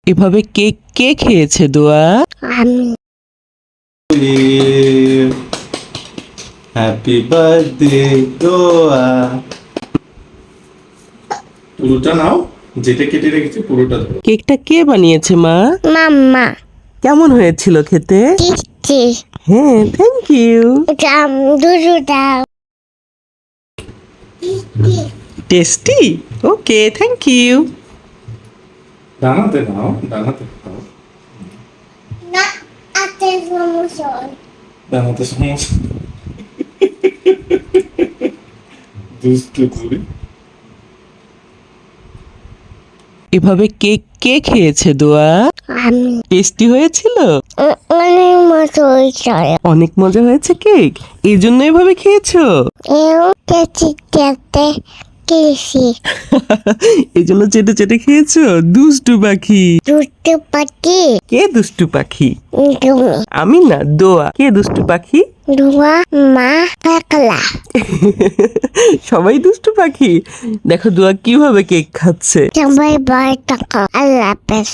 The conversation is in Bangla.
এভাবে কেক কে খেয়েছে দোয়া? আমি। হ্যাপি বার্থডে দোয়া। পুরোটা নাও, যেটা কেটে রেখেছি পুরোটা ধরো। কেকটা কে বানিয়েছে মা? মাম্মা। কেমন হয়েছিল খেতে? টিটি। হ্যাঁ, থ্যাংক ইউ। দুধু দাও। টেস্টি? Okay, thank you. ডানাতে নাও, ডানাতে নাও। না আতে সমস্যা। ডানাতে সমস্যা। দুষ্টু করে। এভাবে কেক কে খেয়েছে দোয়া? আমি। টেস্টি হয়েছিল? অনেক মজা হয়েছে। অনেক মজা হয়েছে কেক, এই জন্য এভাবে খেয়েছো? এও খেতে খেয়েছি। এই জন্য চেটে চেটে খেয়েছো? দুষ্টু পাখি। দুধ পাটি। কে দুষ্টু পাখি? তুমি। আমি না, দোয়া। কে দুষ্টু পাখি? ধোয়া মা পাকলা। সবাই দুষ্টু পাখি। দেখো দোয়া কিভাবে কেক খাচ্ছে। সবাই বাই টাকা। আল্লাহ হাফেজ।